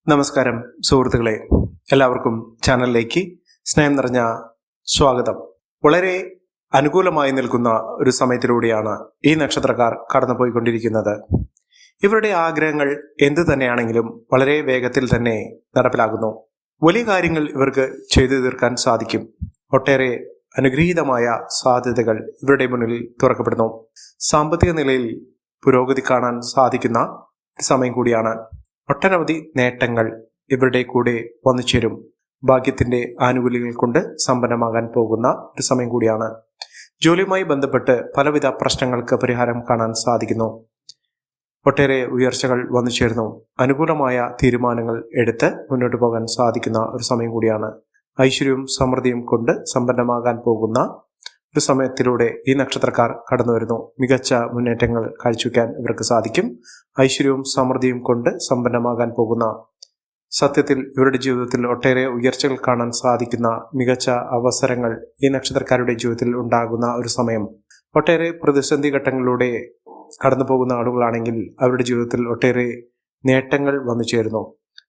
നമസ്കാരം സുഹൃത്തുക്കളെ, എല്ലാവർക്കും ചാനലിലേക്ക് സ്നേഹം നിറഞ്ഞ സ്വാഗതം. വളരെ അനുകൂലമായി നിൽക്കുന്ന ഒരു സമയത്തിലൂടെയാണ് ഈ നക്ഷത്രക്കാർ കടന്നുപോയിക്കൊണ്ടിരിക്കുന്നത്. ഇവരുടെ ആഗ്രഹങ്ങൾ എന്തു തന്നെയാണെങ്കിലും വളരെ വേഗത്തിൽ തന്നെ നടപ്പിലാകുന്നു. വലിയ കാര്യങ്ങൾ ഇവർക്ക് ചെയ്തു തീർക്കാൻ സാധിക്കും. ഒട്ടേറെ അനുഗ്രഹീതമായ സാധ്യതകൾ ഇവരുടെ മുന്നിൽ തുറക്കപ്പെടുന്നു. സാമ്പത്തിക നിലയിൽ പുരോഗതി കാണാൻ സാധിക്കുന്ന സമയം കൂടിയാണ്. ഒട്ടനവധി നേട്ടങ്ങൾ ഇവരുടെ കൂടെ വന്നു ചേരും. ഭാഗ്യത്തിന്റെ ആനുകൂല്യങ്ങൾ കൊണ്ട് സമ്പന്നമാകാൻ പോകുന്ന ഒരു സമയം കൂടിയാണ്. ജോലിയുമായി ബന്ധപ്പെട്ട് പലവിധ പ്രശ്നങ്ങൾക്ക് പരിഹാരം കാണാൻ സാധിക്കുന്നു. ഒട്ടേറെ ഉയർച്ചകൾ വന്നു ചേർന്നു. അനുകൂലമായ തീരുമാനങ്ങൾ എടുത്ത് മുന്നോട്ട് പോകാൻ സാധിക്കുന്ന ഒരു സമയം കൂടിയാണ്. ഐശ്വര്യവും സമൃദ്ധിയും കൊണ്ട് സമ്പന്നമാകാൻ പോകുന്ന ഒരു സമയത്തിലൂടെ ഈ നക്ഷത്രക്കാർ കടന്നു വരുന്നു. മികച്ച മുന്നേറ്റങ്ങൾ കാഴ്ചവെക്കാൻ ഇവർക്ക് സാധിക്കും. ഐശ്വര്യവും സമൃദ്ധിയും കൊണ്ട് സമ്പന്നമാകാൻ പോകുന്ന, സത്യത്തിൽ ഇവരുടെ ജീവിതത്തിൽ ഒട്ടേറെ ഉയർച്ചകൾ കാണാൻ സാധിക്കുന്ന മികച്ച അവസരങ്ങൾ ഈ നക്ഷത്രക്കാരുടെ ജീവിതത്തിൽ ഉണ്ടാകുന്ന ഒരു സമയം. ഒട്ടേറെ പ്രതിസന്ധി ഘട്ടങ്ങളിലൂടെ കടന്നു പോകുന്ന ആളുകളാണെങ്കിൽ അവരുടെ ജീവിതത്തിൽ ഒട്ടേറെ നേട്ടങ്ങൾ വന്നു ചേരുന്നു.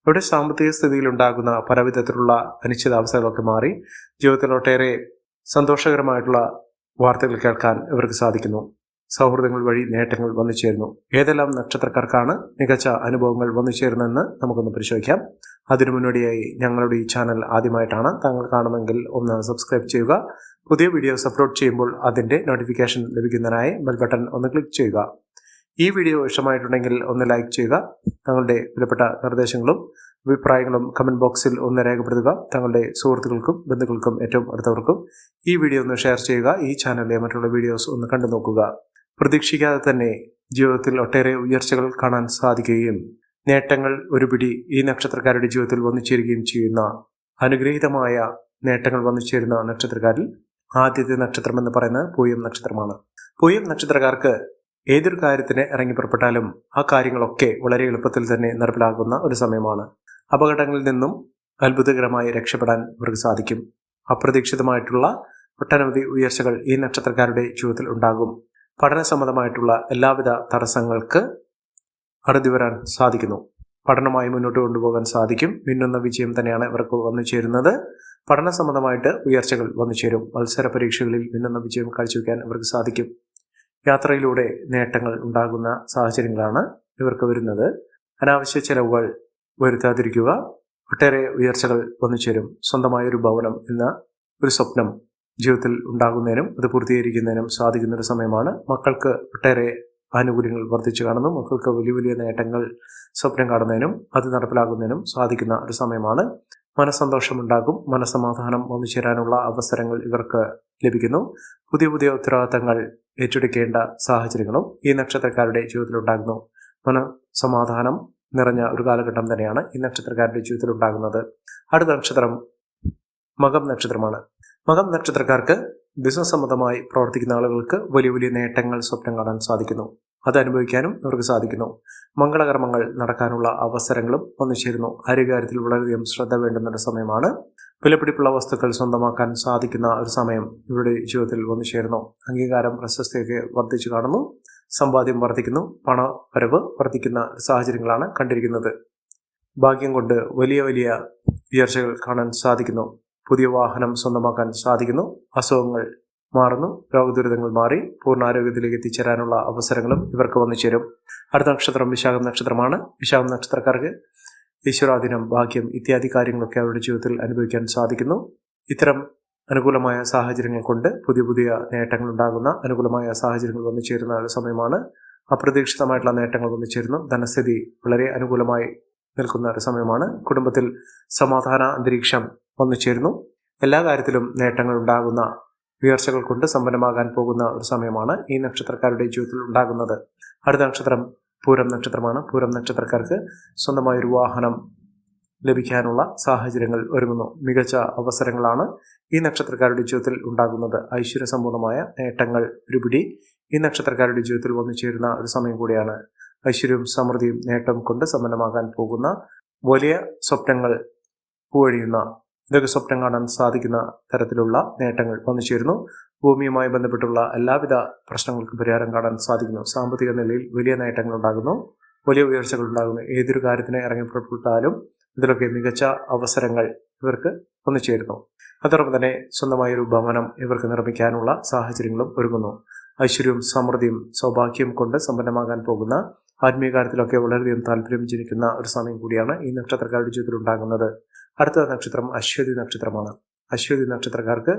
അവരുടെ സാമ്പത്തിക സ്ഥിതിയിൽ ഉണ്ടാകുന്ന പലവിധത്തിലുള്ള അനിശ്ചിതാവസ്ഥകളൊക്കെ മാറി ജീവിതത്തിൽ ഒട്ടേറെ സന്തോഷകരമായിട്ടുള്ള വാർത്തകൾ കേൾക്കാൻ ഇവർക്ക് സാധിക്കുന്നു. സൗഹൃദങ്ങൾ വഴി നേട്ടങ്ങൾ വന്നു ചേരുന്നു. ഏതെല്ലാം നക്ഷത്രക്കാർക്കാണ് മികച്ച അനുഭവങ്ങൾ വന്നു ചേരുന്നതെന്ന് നമുക്കൊന്ന് പരിശോധിക്കാം. അതിനു മുന്നോടിയായി ഞങ്ങളുടെ ഈ ചാനൽ ആദ്യമായിട്ടാണ് താങ്കൾ കാണുമെങ്കിൽ ഒന്ന് സബ്സ്ക്രൈബ് ചെയ്യുക. പുതിയ വീഡിയോസ് അപ്ലോഡ് ചെയ്യുമ്പോൾ അതിൻ്റെ നോട്ടിഫിക്കേഷൻ ലഭിക്കുന്നതിനായി ബെൽ ബട്ടൺ ഒന്ന് ക്ലിക്ക് ചെയ്യുക. ഈ വീഡിയോ ഇഷ്ടമായിട്ടുണ്ടെങ്കിൽ ഒന്ന് ലൈക്ക് ചെയ്യുക. തങ്ങളുടെ വിലപ്പെട്ട നിർദ്ദേശങ്ങളും അഭിപ്രായങ്ങളും കമൻറ്റ് ബോക്സിൽ ഒന്ന് രേഖപ്പെടുത്തുക. തങ്ങളുടെ സുഹൃത്തുക്കൾക്കും ബന്ധുക്കൾക്കും ഏറ്റവും അടുത്തവർക്കും ഈ വീഡിയോ ഒന്ന് ഷെയർ ചെയ്യുക. ഈ ചാനലിലെ മറ്റുള്ള വീഡിയോസ് ഒന്ന് കണ്ടു നോക്കുക. പ്രതീക്ഷിക്കാതെ തന്നെ ജീവിതത്തിൽ ഒട്ടേറെ ഉയർച്ചകൾ കാണാൻ സാധിക്കുകയും നേട്ടങ്ങൾ ഒരു പിടി ഈ നക്ഷത്രക്കാരുടെ ജീവിതത്തിൽ വന്നു ചേരുകയും ചെയ്യുന്ന അനുഗ്രഹീതമായ നേട്ടങ്ങൾ വന്നു ചേരുന്ന നക്ഷത്രക്കാരിൽ ആദ്യത്തെ നക്ഷത്രം എന്ന് പറയുന്നത് പൂയം നക്ഷത്രമാണ്. പൂയം നക്ഷത്രക്കാർക്ക് ഏതൊരു കാര്യത്തിന് ഇറങ്ങി പുറപ്പെട്ടാലും ആ കാര്യങ്ങളൊക്കെ വളരെ എളുപ്പത്തിൽ തന്നെ നടപ്പിലാകുന്ന ഒരു സമയമാണ്. അപകടങ്ങളിൽ നിന്നും അത്ഭുതകരമായി രക്ഷപ്പെടാൻ ഇവർക്ക് സാധിക്കും. അപ്രതീക്ഷിതമായിട്ടുള്ള ഒട്ടനവധി ഉയർച്ചകൾ ഈ നക്ഷത്രക്കാരുടെ ജീവിതത്തിൽ ഉണ്ടാകും. പഠന സംബന്ധമായിട്ടുള്ള എല്ലാവിധ തടസ്സങ്ങൾക്ക് അറുതി വരാൻ സാധിക്കുന്നു. പഠനമായി മുന്നോട്ട് കൊണ്ടുപോകാൻ സാധിക്കും. മിന്നുന്ന വിജയം തന്നെയാണ് ഇവർക്ക് വന്നു ചേരുന്നത്. പഠന സംബന്ധമായിട്ട് ഉയർച്ചകൾ വന്നു ചേരും. മത്സര പരീക്ഷകളിൽ മിന്നുന്ന വിജയം കാഴ്ചവെക്കാൻ ഇവർക്ക് സാധിക്കും. യാത്രയിലൂടെ നേട്ടങ്ങൾ ഉണ്ടാകുന്ന സാഹചര്യങ്ങളാണ് ഇവർക്ക് വരുന്നത്. അനാവശ്യ ചെലവുകൾ വരുത്താതിരിക്കുക. ഒട്ടേറെ ഉയർച്ചകൾ വന്നു ചേരും. സ്വന്തമായൊരു ഭവനം എന്ന ഒരു സ്വപ്നം ജീവിതത്തിൽ ഉണ്ടാകുന്നതിനും അത് പൂർത്തീകരിക്കുന്നതിനും സാധിക്കുന്ന ഒരു സമയമാണ്. മക്കൾക്ക് ഒട്ടേറെ ആനുകൂല്യങ്ങൾ വർദ്ധിച്ചു കാണുന്നു. മക്കൾക്ക് വലിയ വലിയ നേട്ടങ്ങൾ സ്വപ്നം കാണുന്നതിനും അത് നടപ്പിലാക്കുന്നതിനും സാധിക്കുന്ന ഒരു സമയമാണ്. മനസ്സന്തോഷമുണ്ടാകും. മനസ്സമാധാനം വന്നു ചേരാനുള്ള അവസരങ്ങൾ ഇവർക്ക് ലഭിക്കുന്നു. പുതിയ പുതിയ ഉത്തരവാദിത്തങ്ങൾ ഏറ്റെടുക്കേണ്ട സാഹചര്യങ്ങളും ഈ നക്ഷത്രക്കാരുടെ ജീവിതത്തിൽ ഉണ്ടാകുന്നു. മനസ്സമാധാനം നിറഞ്ഞ ഒരു കാലഘട്ടം തന്നെയാണ് ഈ നക്ഷത്രക്കാരുടെ ജീവിതത്തിൽ ഉണ്ടാകുന്നത്. അടുത്ത നക്ഷത്രം മകം നക്ഷത്രമാണ്. മകം നക്ഷത്രക്കാർക്ക് ബിസിനസ് സംബന്ധമായി പ്രവർത്തിക്കുന്ന ആളുകൾക്ക് വലിയ വലിയ നേട്ടങ്ങൾ സ്വപ്നം കാണാൻ സാധിക്കുന്നു. അത് അനുഭവിക്കാനും ഇവർക്ക് സാധിക്കുന്നു. മംഗളകർമ്മങ്ങൾ നടക്കാനുള്ള അവസരങ്ങളും വന്നു ചേരുന്നു. ആരോഗ്യകാര്യത്തിൽ വളരെയധികം ശ്രദ്ധ വേണ്ടുന്ന ഒരു സമയമാണ്. വിലപിടിപ്പുള്ള വസ്തുക്കൾ സ്വന്തമാക്കാൻ സാധിക്കുന്ന ഒരു സമയം ഇവരുടെ ജീവിതത്തിൽ വന്നു ചേരുന്നു. അംഗീകാരം പ്രശസ്തിയൊക്കെ വർദ്ധിച്ചു കാണുന്നു. സമ്പാദ്യം വർദ്ധിക്കുന്നു. പണവരവ് വർദ്ധിക്കുന്ന സാഹചര്യങ്ങളാണ് കണ്ടിരിക്കുന്നത്. ഭാഗ്യം കൊണ്ട് വലിയ വലിയ ഉയർച്ചകൾ കാണാൻ സാധിക്കുന്നു. പുതിയ വാഹനം സ്വന്തമാക്കാൻ സാധിക്കുന്നു. അസുഖങ്ങൾ മാറുന്നു. രോഗദുരിതങ്ങൾ മാറി പൂർണ്ണാരോഗ്യത്തിലേക്ക് എത്തിച്ചേരാനുള്ള അവസരങ്ങളും ഇവർക്ക് വന്നു ചേരും. അടുത്ത നക്ഷത്രം വിശാഖം നക്ഷത്രമാണ്. വിശാഖം നക്ഷത്രക്കാർക്ക് ഈശ്വരാധീനം, ഭാഗ്യം ഇത്യാദി കാര്യങ്ങളൊക്കെ അവരുടെ ജീവിതത്തിൽ അനുഭവിക്കാൻ സാധിക്കുന്നു. ഇത്തരം അനുകൂലമായ സാഹചര്യങ്ങൾ കൊണ്ട് പുതിയ പുതിയ നേട്ടങ്ങൾ ഉണ്ടാകുന്ന അനുകൂലമായ സാഹചര്യങ്ങൾ വന്നു ചേരുന്ന ഒരു സമയമാണ്. അപ്രതീക്ഷിതമായിട്ടുള്ള നേട്ടങ്ങൾ വന്നു ചേരുന്നു. ധനസ്ഥിതി വളരെ അനുകൂലമായി നിൽക്കുന്ന ഒരു സമയമാണ്. കുടുംബത്തിൽ സമാധാന അന്തരീക്ഷം വന്നു ചേരുന്നു. എല്ലാ കാര്യത്തിലും നേട്ടങ്ങൾ ഉണ്ടാകുന്ന, ഉയർച്ചകൾ കൊണ്ട് സമ്പന്നമാകാൻ പോകുന്ന ഒരു സമയമാണ് ഈ നക്ഷത്രക്കാരുടെ ജീവിതത്തിൽ ഉണ്ടാകുന്നത്. അടുത്ത നക്ഷത്രം പൂരം നക്ഷത്രമാണ്. പൂരം നക്ഷത്രക്കാർക്ക് സ്വന്തമായൊരു വാഹനം ലഭിക്കാനുള്ള സാഹചര്യങ്ങൾ ഒരുങ്ങുന്നു. മികച്ച അവസരങ്ങളാണ് ഈ നക്ഷത്രക്കാരുടെ ജീവിതത്തിൽ ഉണ്ടാകുന്നത്. ഐശ്വര്യസമ്പൂർണമായ നേട്ടങ്ങൾ ഒരുപിടി ഈ നക്ഷത്രക്കാരുടെ ജീവിതത്തിൽ വന്നു ചേരുന്ന ഒരു സമയം കൂടിയാണ്. ഐശ്വര്യവും സമൃദ്ധിയും നേട്ടം കൊണ്ട് സമ്പന്നമാകാൻ പോകുന്ന, വലിയ സ്വപ്നങ്ങൾ പൂവഴിയുന്ന, ഇതൊക്കെ സ്വപ്നം കാണാൻ സാധിക്കുന്ന തരത്തിലുള്ള നേട്ടങ്ങൾ വന്നു ചേരുന്നു. ഭൂമിയുമായി ബന്ധപ്പെട്ടുള്ള എല്ലാവിധ പ്രശ്നങ്ങൾക്കും പരിഹാരം കാണാൻ സാധിക്കുന്നു. സാമ്പത്തിക നിലയിൽ വലിയ നേട്ടങ്ങൾ ഉണ്ടാകുന്നു. വലിയ ഉയർച്ചകൾ ഉണ്ടാകുന്നു. ഏതൊരു കാര്യത്തിന് ഇറങ്ങി പുറപ്പെട്ടാലും ഇതിലൊക്കെ മികച്ച അവസരങ്ങൾ ഇവർക്ക് വന്നു ചേരുന്നു. അതോടൊപ്പം തന്നെ സ്വന്തമായൊരു ഭവനം ഇവർക്ക് നിർമ്മിക്കാനുള്ള സാഹചര്യങ്ങളും ഒരുങ്ങുന്നു. ഐശ്വര്യവും സമൃദ്ധിയും സൗഭാഗ്യവും കൊണ്ട് സമ്പന്നമാകാൻ പോകുന്ന ആത്മീയ കാര്യത്തിലൊക്കെ വളരെയധികം താല്പര്യം ജനിക്കുന്ന ഒരു സമയം കൂടിയാണ് ഈ നക്ഷത്രക്കാരുടെ ജീവിതത്തിൽ ഉണ്ടാകുന്നത്. അടുത്ത നക്ഷത്രം അശ്വതി നക്ഷത്രമാണ്. അശ്വതി നക്ഷത്രക്കാർക്ക്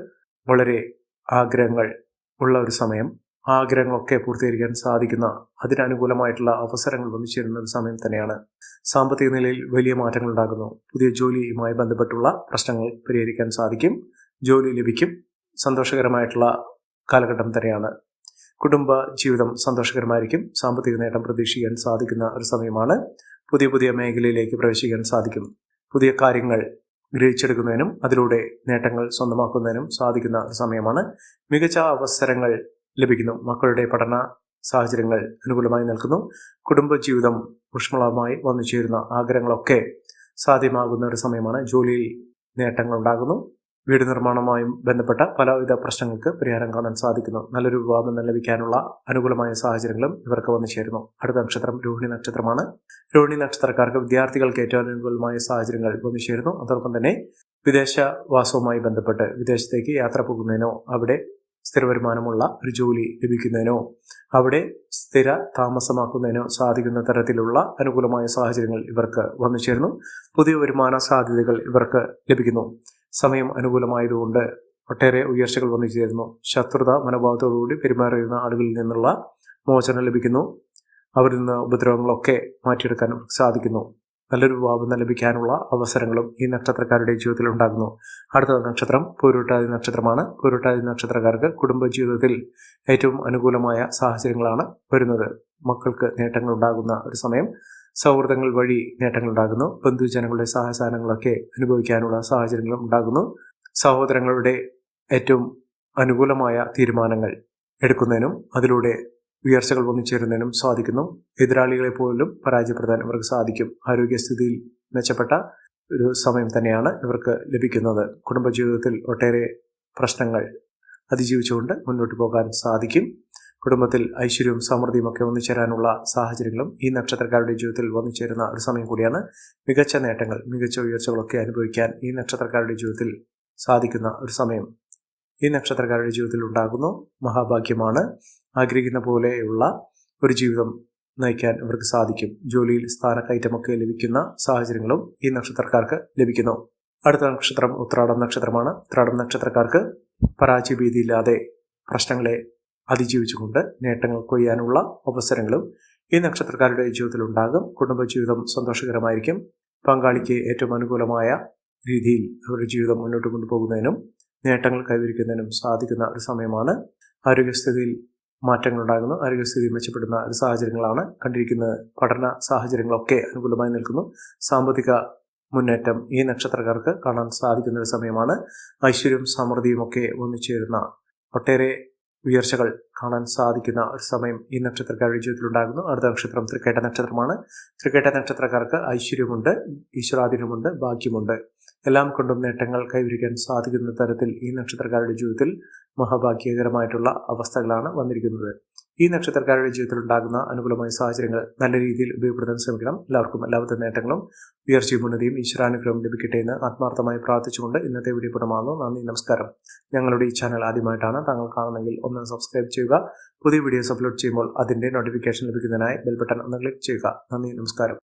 വളരെ ആഗ്രഹങ്ങൾ ഉള്ള ഒരു സമയം, ആഗ്രഹങ്ങളൊക്കെ പൂർത്തീകരിക്കാൻ സാധിക്കുന്ന അതിനനുകൂലമായിട്ടുള്ള അവസരങ്ങൾ വന്നു ചേരുന്ന ഒരു സമയം തന്നെയാണ്. സാമ്പത്തിക നിലയിൽ വലിയ മാറ്റങ്ങൾ ഉണ്ടാകുന്നു. പുതിയ ജോലിയുമായി ബന്ധപ്പെട്ടുള്ള പ്രശ്നങ്ങൾ പരിഹരിക്കാൻ സാധിക്കും. ജോലി ലഭിക്കും. സന്തോഷകരമായിട്ടുള്ള കാലഘട്ടം തന്നെയാണ്. കുടുംബ ജീവിതം സന്തോഷകരമായിരിക്കും. സാമ്പത്തിക നേട്ടം പ്രതീക്ഷിക്കാൻ സാധിക്കുന്ന ഒരു സമയമാണ്. പുതിയ മേഖലയിലേക്ക് പ്രവേശിക്കാൻ സാധിക്കും. പുതിയ കാര്യങ്ങൾ ഗ്രഹിച്ചെടുക്കുന്നതിനും അതിലൂടെ നേട്ടങ്ങൾ സ്വന്തമാക്കുന്നതിനും സാധിക്കുന്ന ഒരു സമയമാണ്. മികച്ച അവസരങ്ങൾ ലഭിക്കുന്നു. മക്കളുടെ പഠന സാഹചര്യങ്ങൾ അനുകൂലമായി നിൽക്കുന്നു. കുടുംബജീവിതം ഊഷ്മളമായി വന്നു ചേരുന്ന ആഗ്രഹങ്ങളൊക്കെ സാധ്യമാകുന്ന ഒരു സമയമാണ്. ജോലിയിൽ നേട്ടങ്ങൾ ഉണ്ടാകുന്നു. വീട് നിർമ്മാണവുമായും ബന്ധപ്പെട്ട പലവിധ പ്രശ്നങ്ങൾക്ക് പരിഹാരം കാണാൻ സാധിക്കുന്നു. നല്ലൊരു വിവാഹം ലഭിക്കാനുള്ള അനുകൂലമായ സാഹചര്യങ്ങളും ഇവർക്ക് വന്നു ചേരുന്നു. അടുത്ത നക്ഷത്രം രോഹിണി നക്ഷത്രമാണ്. രോഹിണി നക്ഷത്രക്കാർക്ക് വിദ്യാർത്ഥികൾക്ക് ഏറ്റവും അനുകൂലമായ സാഹചര്യങ്ങൾ വന്നു ചേരുന്നു. അതോടൊപ്പം തന്നെ വിദേശവാസവുമായി ബന്ധപ്പെട്ട് വിദേശത്തേക്ക് യാത്ര പോകുന്നതിനോ അവിടെ സ്ഥിര വരുമാനമുള്ള ഒരു ജോലി ലഭിക്കുന്നതിനോ അവിടെ സ്ഥിര താമസമാക്കുന്നതിനോ സാധിക്കുന്ന തരത്തിലുള്ള അനുകൂലമായ സാഹചര്യങ്ങൾ ഇവർക്ക് വന്നു ചേരുന്നു. പുതിയ വരുമാന സാധ്യതകൾ ഇവർക്ക് ലഭിക്കുന്നു. സമയം അനുകൂലമായതുകൊണ്ട് ഒട്ടേറെ ഉയർച്ചകൾ വന്നു ചേരുന്നു. ശത്രുത മനോഭാവത്തോടുകൂടി പെരുമാറുന്ന ആളുകളിൽ നിന്നുള്ള മോചനം ലഭിക്കുന്നു. അവരിൽ നിന്ന് ഉപദ്രവങ്ങളൊക്കെ മാറ്റിയെടുക്കാൻ സാധിക്കുന്നു. നല്ലൊരു വിവാഹം ലഭിക്കാനുള്ള അവസരങ്ങളും ഈ നക്ഷത്രക്കാരുടെ ജീവിതത്തിൽ ഉണ്ടാകുന്നു. അടുത്ത നക്ഷത്രം പൂരുരുട്ടാതി നക്ഷത്രമാണ്. പൂരുരുട്ടാതി നക്ഷത്രക്കാർക്ക് കുടുംബജീവിതത്തിൽ ഏറ്റവും അനുകൂലമായ സാഹചര്യങ്ങളാണ് വരുന്നത്. മക്കൾക്ക് നേട്ടങ്ങൾ ഉണ്ടാകുന്ന ഒരു സമയം. സൗഹൃദങ്ങൾ വഴി നേട്ടങ്ങൾ ഉണ്ടാകുന്നു. ബന്ധുജനങ്ങളുടെ സഹായസഹനങ്ങളൊക്കെ അനുഭവിക്കാനുള്ള സാഹചര്യങ്ങളും ഉണ്ടാകുന്നു. സഹോദരങ്ങളുടെ ഏറ്റവും അനുകൂലമായ തീരുമാനങ്ങൾ എടുക്കുന്നതിനും അതിലൂടെ ഉയർച്ചകൾ വന്നു ചേരുന്നതിനും സാധിക്കുന്നു. എതിരാളികളെ പോലും പരാജയപ്പെടുത്താൻ ഇവർക്ക് സാധിക്കും. ആരോഗ്യസ്ഥിതിയിൽ മെച്ചപ്പെട്ട ഒരു സമയം തന്നെയാണ് ഇവർക്ക് ലഭിക്കുന്നത്. കുടുംബജീവിതത്തിൽ ഒട്ടേറെ പ്രശ്നങ്ങൾ അതിജീവിച്ചുകൊണ്ട് മുന്നോട്ട് പോകാൻ സാധിക്കും. കുടുംബത്തിൽ ഐശ്വര്യവും സമൃദ്ധിയും ഒക്കെ വന്നു ചേരാനുള്ള സാഹചര്യങ്ങളും ഈ നക്ഷത്രക്കാരുടെ ജീവിതത്തിൽ വന്നു ചേരുന്ന ഒരു സമയം കൂടിയാണ്. മികച്ച നേട്ടങ്ങൾ, മികച്ച ഉയർച്ചകളൊക്കെ അനുഭവിക്കാൻ ഈ നക്ഷത്രക്കാരുടെ ജീവിതത്തിൽ സാധിക്കുന്ന ഒരു സമയം ഈ നക്ഷത്രക്കാരുടെ ജീവിതത്തിൽ ഉണ്ടാകുന്നു. മഹാഭാഗ്യമാണ്. ആഗ്രഹിക്കുന്ന പോലെയുള്ള ഒരു ജീവിതം നയിക്കാൻ ഇവർക്ക് സാധിക്കും. ജോലിയിൽ സ്ഥാനക്കയറ്റമൊക്കെ ലഭിക്കുന്ന സാഹചര്യങ്ങളും ഈ നക്ഷത്രക്കാർക്ക് ലഭിക്കുന്നു. അടുത്ത നക്ഷത്രം ഉത്രാടം നക്ഷത്രമാണ്. ഉത്രാടം നക്ഷത്രക്കാർക്ക് പരാജയഭീതിയില്ലാതെ പ്രശ്നങ്ങളെ അതിജീവിച്ചുകൊണ്ട് നേട്ടങ്ങൾ കൊയ്യാനുള്ള അവസരങ്ങളും ഈ നക്ഷത്രക്കാരുടെ ജീവിതത്തിൽ ഉണ്ടാകും. കുടുംബജീവിതം സന്തോഷകരമായിരിക്കും. പങ്കാളിക്ക് ഏറ്റവും അനുകൂലമായ രീതിയിൽ അവരുടെ ജീവിതം മുന്നോട്ട് കൊണ്ടുപോകുന്നതിനും നേട്ടങ്ങൾ കൈവരിക്കുന്നതിനും സാധിക്കുന്ന ഒരു സമയമാണ്. ആരോഗ്യസ്ഥിതിയിൽ മാറ്റങ്ങൾ ഉണ്ടാകുന്നു. ആരോഗ്യസ്ഥിതി മെച്ചപ്പെടുന്ന ഒരു സാഹചര്യങ്ങളാണ് കണ്ടിരിക്കുന്നത്. പഠന സാഹചര്യങ്ങളൊക്കെ അനുകൂലമായി നിൽക്കുന്നു. സാമ്പത്തിക മുന്നേറ്റം ഈ നക്ഷത്രക്കാർക്ക് കാണാൻ സാധിക്കുന്ന ഒരു സമയമാണ്. ഐശ്വര്യവും സമൃദ്ധിയും ഒക്കെ വന്നു ചേരുന്ന ഒട്ടേറെ ഉയർച്ചകൾ കാണാൻ സാധിക്കുന്ന ഒരു സമയം ഈ നക്ഷത്രക്കാരുടെ ജീവിതത്തിൽ ഉണ്ടാകുന്നു. അടുത്ത നക്ഷത്രം തൃക്കേട്ട നക്ഷത്രമാണ്. തൃക്കേട്ട നക്ഷത്രക്കാർക്ക് ഐശ്വര്യമുണ്ട്, ഈശ്വരാധീനമുണ്ട്, ഭാഗ്യമുണ്ട്. എല്ലാം കൊണ്ടും നേട്ടങ്ങൾ കൈവരിക്കാൻ സാധിക്കുന്ന തരത്തിൽ ഈ നക്ഷത്രക്കാരുടെ ജീവിതത്തിൽ മഹാഭാഗ്യകരമായിട്ടുള്ള അവസ്ഥകളാണ് വന്നിരിക്കുന്നത്. ഈ നക്ഷത്രക്കാരുടെ ജീവിതത്തിൽ ഉണ്ടാകുന്ന അനുകൂലമായ സാഹചര്യങ്ങൾ നല്ല രീതിയിൽ ഉപയോഗപ്പെടുത്താൻ ശ്രമിക്കണം. എല്ലാവർക്കും എല്ലാവിധ നേട്ടങ്ങളും ഉയർച്ചയും ഉന്നതിയും ഈശ്വരാനുഗ്രഹം ലഭിക്കട്ടെ എന്ന് ആത്മാർത്ഥമായി പ്രാർത്ഥിച്ചുകൊണ്ട് ഇന്നത്തെ വീഡിയോ പൂർണ്ണമാകുന്നു. നന്ദി, നമസ്കാരം. ഞങ്ങളുടെ ഈ ചാനൽ ആദ്യമായിട്ടാണ് താങ്കൾ കാണുന്നെങ്കിൽ ഒന്ന് സബ്സ്ക്രൈബ് ചെയ്യുക. പുതിയ വീഡിയോസ് അപ്ലോഡ് ചെയ്യുമ്പോൾ അതിന്റെ നോട്ടിഫിക്കേഷൻ ലഭിക്കുന്നതിനായി ബെൽ ബട്ടൺ ഒന്ന് ക്ലിക്ക് ചെയ്യുക. നന്ദി, നമസ്കാരം.